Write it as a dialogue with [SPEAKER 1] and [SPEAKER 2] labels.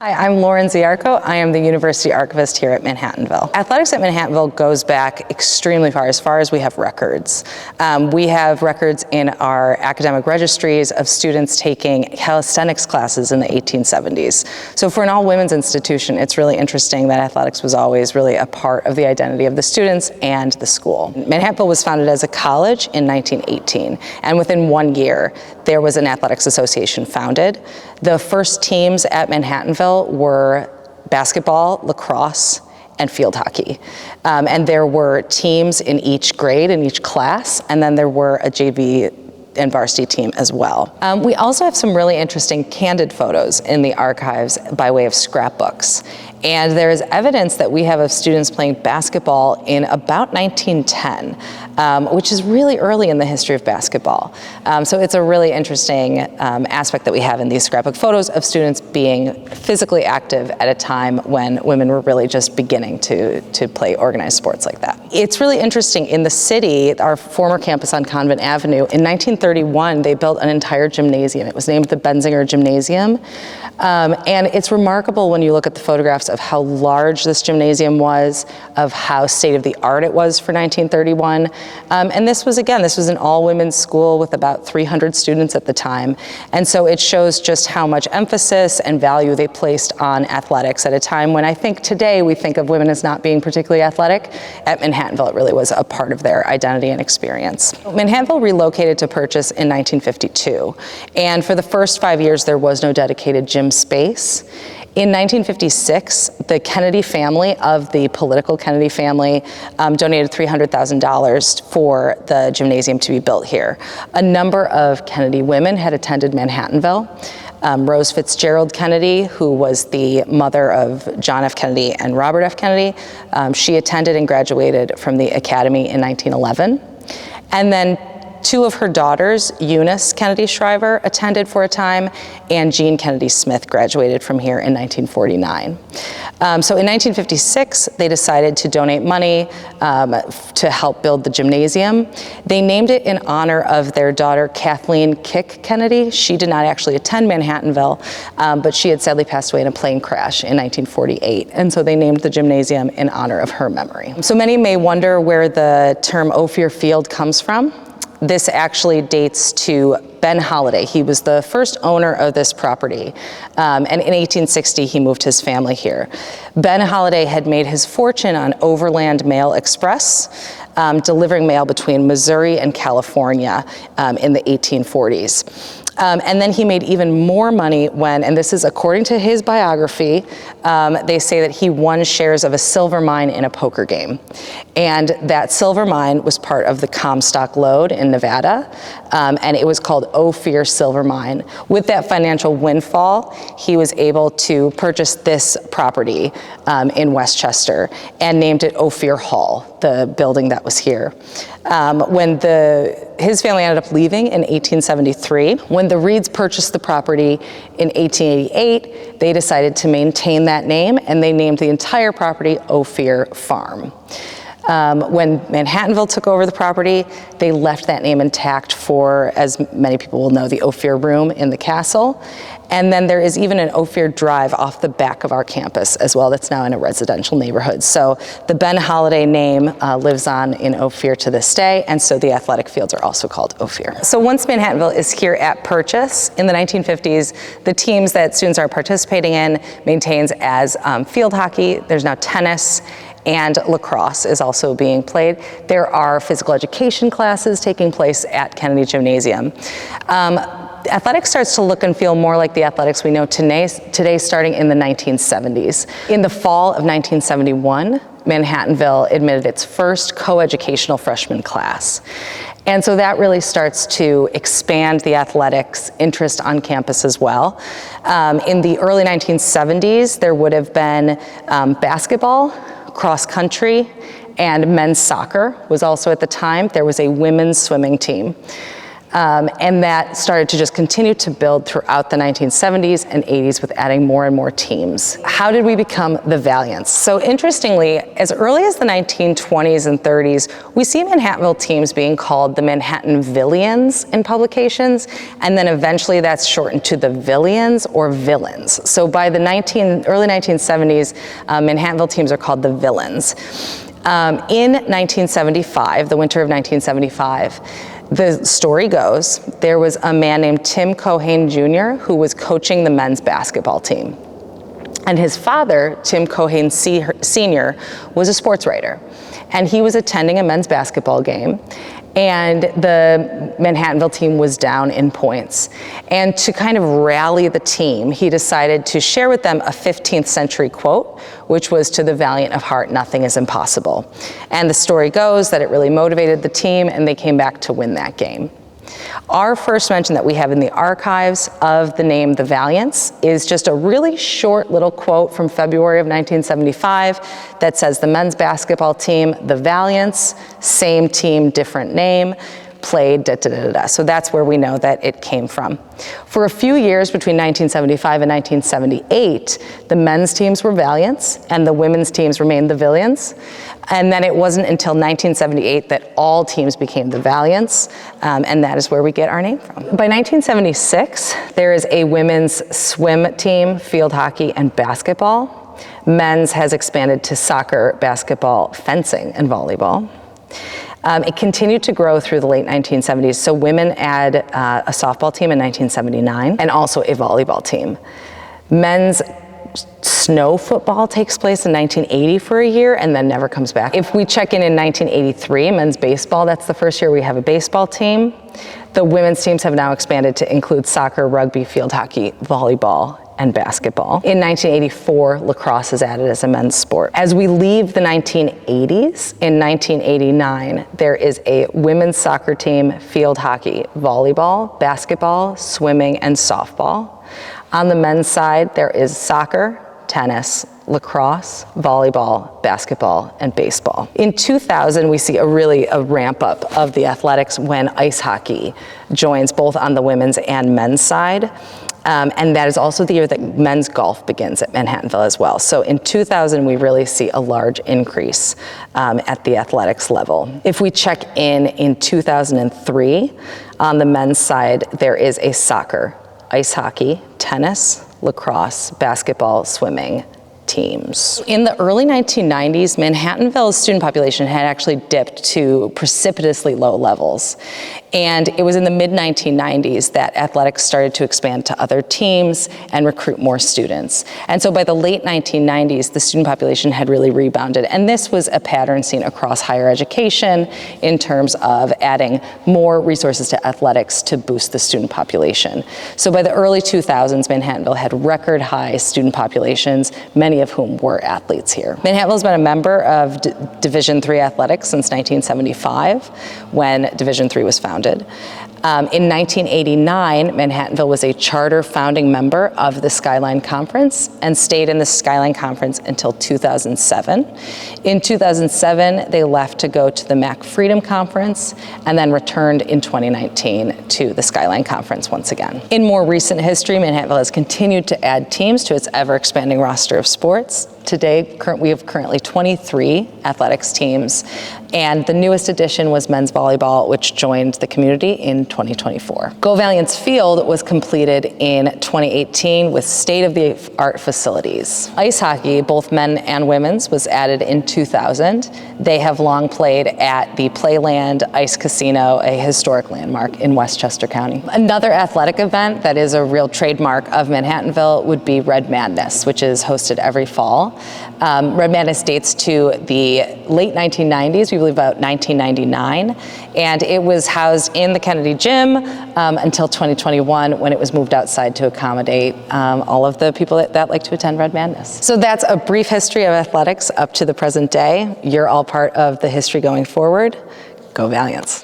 [SPEAKER 1] Hi, I'm Lauren Ziarko. I am the University archivist here at Manhattanville. Athletics at Manhattanville goes back extremely far as we have records. We have records in our academic registries of students taking calisthenics classes in the 1870s. So for an all-women's institution, it's really interesting that athletics was always really a part of the identity of the students and the school. Manhattanville was founded as a college in 1918, and within 1 year, there was an athletics association founded. The first teams at Manhattanville were basketball, lacrosse, and field hockey. And there were teams in each grade, in each class, and then there were a JV and varsity team as well. We also have some really interesting candid photos in the archives by way of scrapbooks. And there is evidence that we have of students playing basketball in about 1910, which is really early in the history of basketball. So it's a really interesting aspect that we have in these scrapbook photos of students being physically active at a time when women were really just beginning to play organized sports like that. It's really interesting, in the city, our former campus on Convent Avenue, in 1931, they built an entire gymnasium. It was named the Benzinger Gymnasium. And it's remarkable when you look at the photographs of how large this gymnasium was, of how state-of-the-art it was for 1931. And this was an all-women's school with about 300 students at the time. And so it shows just how much emphasis and value they placed on athletics at a time when I think today we think of women as not being particularly athletic. At Manhattanville, it really was a part of their identity and experience. Manhattanville relocated to Purchase in 1952. And for the first 5 years, there was no dedicated gym space. In 1956, the Kennedy family, of the political Kennedy family, donated $300,000 for the gymnasium to be built here. A number of Kennedy women had attended Manhattanville. Rose Fitzgerald Kennedy, who was the mother of John F. Kennedy and Robert F. Kennedy, she attended and graduated from the academy in 1911. And then two of her daughters, Eunice Kennedy Shriver, attended for a time, and Jean Kennedy Smith graduated from here in 1949. So in 1956, they decided to donate money to help build the gymnasium. They named it in honor of their daughter, Kathleen Kick Kennedy. She did not actually attend Manhattanville, but she had sadly passed away in a plane crash in 1948. And so they named the gymnasium in honor of her memory. So many may wonder where the term Ophir Field comes from. This actually dates to Ben Holliday. He was the first owner of this property, and in 1860 he moved his family here. Ben Holliday had made his fortune on Overland Mail Express, delivering mail between Missouri and California in the 1840s. And then he made even more money when, and this is according to his biography, they say that he won shares of a silver mine in a poker game. And that silver mine was part of the Comstock Lode in Nevada, and it was called Ophir Silver Mine. With that financial windfall, he was able to purchase this property in Westchester and named it Ophir Hall, the building that was here. When his family ended up leaving in 1873, when the Reeds purchased the property in 1888, they decided to maintain that name, and they named the entire property Ophir Farm. When Manhattanville took over the property, they left that name intact for, as many people will know, the Ophir Room in the castle. And then there is even an Ophir Drive off the back of our campus as well that's now in a residential neighborhood. So the Ben Holliday name lives on in Ophir to this day, and so the athletic fields are also called Ophir. So once Manhattanville is here at Purchase, in the 1950s, the teams that students are participating in maintains as field hockey. There's now tennis, and lacrosse is also being played. There are physical education classes taking place at Kennedy Gymnasium. Athletics starts to look and feel more like the athletics we know today starting in the 1970s. In the fall of 1971, Manhattanville admitted its first co-educational freshman class. And so that really starts to expand the athletics interest on campus as well. In the early 1970s, there would have been basketball, cross country, and men's soccer was also at the time. There was a women's swimming team. And that started to just continue to build throughout the 1970s and 80s with adding more and more teams. How did we become the Valiants? So interestingly, as early as the 1920s and 30s, we see Manhattanville teams being called the Manhattanvillians in publications, and then eventually that's shortened to the Villians or Villains. So by the early 1970s, Manhattanville teams are called the Villains. In 1975, the winter of 1975, the story goes, there was a man named Tim Cohane Jr. who was coaching the men's basketball team. And his father, Tim Cohane Sr., was a sports writer. And he was attending a men's basketball game, and the Manhattanville team was down in points. And to kind of rally the team, he decided to share with them a 15th century quote, which was, "To the valiant of heart, nothing is impossible." And the story goes that it really motivated the team, and they came back to win that game. Our first mention that we have in the archives of the name the Valiants is just a really short little quote from February of 1975 that says, "The men's basketball team, the Valiants, same team, different name, played da da da da." So that's where we know that it came from. For a few years between 1975 and 1978, the men's teams were Valiants and the women's teams remained the Villians. And then it wasn't until 1978 that all teams became the Valiants, and that is where we get our name from. By 1976, there is a women's swim team, field hockey, and basketball. Men's has expanded to soccer, basketball, fencing, and volleyball. It continued to grow through the late 1970s, so women add a softball team in 1979 and also a volleyball team. Men's snow football takes place in 1980 for a year and then never comes back. If we check in 1983, men's baseball, that's the first year we have a baseball team. The women's teams have now expanded to include soccer, rugby, field hockey, volleyball, and basketball. In 1984, lacrosse is added as a men's sport. As we leave the 1980s, in 1989, there is a women's soccer team, field hockey, volleyball, basketball, swimming, and softball. On the men's side, there is soccer, tennis, lacrosse, volleyball, basketball, and baseball. In 2000, we see a ramp up of the athletics when ice hockey joins both on the women's and men's side. And that is also the year that men's golf begins at Manhattanville as well. So in 2000, we really see a large increase at the athletics level. If we check in 2003, on the men's side, there is a soccer, ice hockey, tennis, lacrosse, basketball, swimming teams. In the early 1990s, Manhattanville's student population had actually dipped to precipitously low levels. And it was in the mid-1990s that athletics started to expand to other teams and recruit more students. And so by the late 1990s, the student population had really rebounded. And this was a pattern seen across higher education in terms of adding more resources to athletics to boost the student population. So by the early 2000s, Manhattanville had record high student populations, many of whom were athletes here. Manhattanville's been a member of Division III athletics since 1975, when Division III was founded. In 1989, Manhattanville was a charter founding member of the Skyline Conference and stayed in the Skyline Conference until 2007. In 2007, they left to go to the Mac Freedom Conference and then returned in 2019 to the Skyline Conference once again. In more recent history, Manhattanville has continued to add teams to its ever-expanding roster of sports. Today, we have currently 23 athletics teams, and the newest addition was men's volleyball, which joined the community in 2024. Go Valiant's Field was completed in 2018 with state-of-the-art facilities. Ice hockey, both men and women's, was added in 2000. They have long played at the Playland Ice Casino, a historic landmark in Westchester County. Another athletic event that is a real trademark of Manhattanville would be Red Madness, which is hosted every fall. Red Madness dates to the late 1990s, we believe about 1999, and it was housed in the Kennedy Gym until 2021, when it was moved outside to accommodate all of the people that like to attend Red Madness. So that's a brief history of athletics up to the present day. You're all part of the history going forward. Go Valiants.